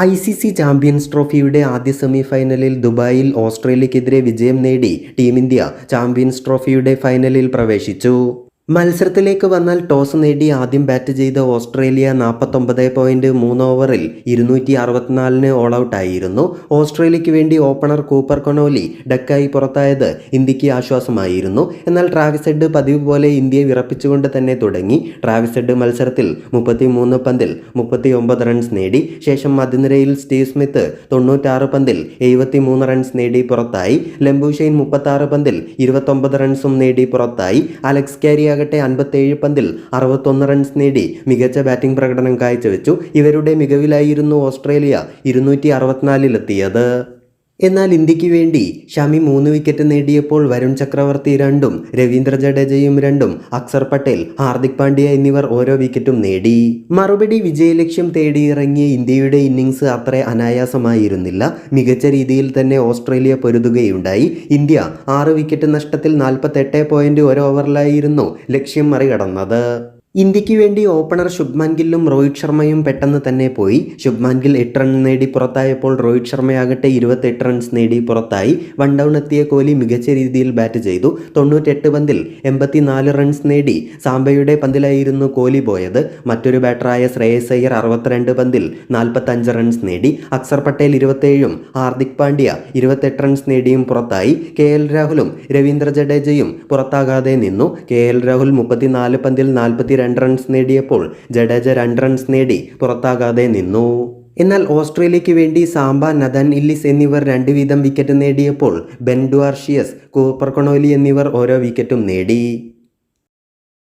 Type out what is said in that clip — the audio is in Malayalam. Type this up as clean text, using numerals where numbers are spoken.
ICC ചാമ്പ്യൻസ് ട്രോഫിയുടെ ആദ്യ സെമിഫൈനലിൽ ദുബായിൽ ഓസ്ട്രേലിയക്കെതിരെ വിജയം നേടി ടീം ഇന്ത്യ ചാമ്പ്യൻസ് ട്രോഫിയുടെ ഫൈനലിൽ പ്രവേശിച്ചു. മത്സരത്തിലേക്ക് വന്നാൽ ടോസ് നേടി ആദ്യം ബാറ്റ് ചെയ്ത ഓസ്ട്രേലിയ 49.3 ഓവറിൽ 264 ഓൾ ഔട്ടായിരുന്നു. ഓസ്ട്രേലിയയ്ക്ക് വേണ്ടി ഓപ്പണർ കൂപ്പർ കൊനോലി ഡക്കായി പുറത്തായത് ഇന്ത്യക്ക് ആശ്വാസമായിരുന്നു. എന്നാൽ ട്രാവിസ് ഹെഡ് പതിവ് പോലെ ഇന്ത്യയെ വിറപ്പിച്ചുകൊണ്ട് തന്നെ തുടങ്ങി. ട്രാവിസ് ഹെഡ് മത്സരത്തിൽ 33 പന്തിൽ 39 റൺസ് നേടി. ശേഷം മധ്യനിരയിൽ സ്റ്റീവ് സ്മിത്ത് 96 പന്തിൽ 73 റൺസ് നേടി പുറത്തായി. ലംബുഷെയ്ൻ 36 പന്തിൽ 29 റൺസും നേടി പുറത്തായി. അലക്സ് കാരി 57 പന്തിൽ 61 റൺസ് നേടി മികച്ച ബാറ്റിംഗ് പ്രകടനം കാഴ്ചവെച്ചു. ഇവരുടെ മികവിലായിരുന്നു ഓസ്ട്രേലിയ 264-ലെത്തിയത്. എന്നാൽ ഇന്ത്യക്ക് വേണ്ടി ഷമി 3 വിക്കറ്റ് നേടിയപ്പോൾ വരുൺ ചക്രവർത്തി 2ഉം രവീന്ദ്ര ജഡേജയും 2ഉം അക്സർ പട്ടേൽ, ഹാർദിക് പാണ്ഡ്യ എന്നിവർ ഓരോ വിക്കറ്റും നേടി. മറുപടി വിജയലക്ഷ്യം തേടിയിറങ്ങിയ ഇന്ത്യയുടെ ഇന്നിംഗ്സ് അത്ര അനായാസമായിരുന്നില്ല. മികച്ച രീതിയിൽ തന്നെ ഓസ്ട്രേലിയ പൊരുതുകയുണ്ടായി. ഇന്ത്യ 6 വിക്കറ്റ് നഷ്ടത്തിൽ 48.1 ഓവറിലായിരുന്നു ലക്ഷ്യം മറികടന്നത്. ഇന്ത്യക്ക് വേണ്ടി ഓപ്പണർ ശുഭ്മാൻ ഗില്ലും രോഹിത് ശർമ്മയും പെട്ടെന്ന് തന്നെ പോയി. ശുഭ്മാൻ ഗിൽ 8 റൺ നേടി പുറത്തായപ്പോൾ രോഹിത് ശർമ്മയാകട്ടെ 28 റൺസ് നേടി പുറത്തായി. 1 ഡൗൺ എത്തിയ കോഹ്ലി മികച്ച രീതിയിൽ ബാറ്റ് ചെയ്തു. 98 പന്തിൽ 84 റൺസ് നേടി സാംബയുടെ പന്തിലായിരുന്നു കോഹ്ലി പോയത്. മറ്റൊരു ബാറ്ററായ ശ്രേയസ് അയ്യർ 62 പന്തിൽ 45 റൺസ് നേടി. അക്സർ പട്ടേൽ 27ഉം ഹാർദിക് പാണ്ഡ്യ 28 റൺസ് നേടിയും പുറത്തായി. KL രാഹുലും രവീന്ദ്ര ജഡേജയും പുറത്താകാതെ നിന്നു. KL രാഹുൽ 34 പന്തിൽ 42 റൺസ് നേടിയപ്പോൾ ജഡേജ 2 റൺസ് നേടി പുറത്താകാതെ നിന്നു. എന്നാൽ ഓസ്ട്രേലിയയ്ക്ക് വേണ്ടി സാംബ, നഥാൻ ഇല്ലിസ് എന്നിവർ 2 വീതം വിക്കറ്റ് നേടിയപ്പോൾ ബെൻ ഡുവാർഷിയസ്, കൂപ്പർ കൊനോലി എന്നിവർ ഓരോ വിക്കറ്റും നേടി.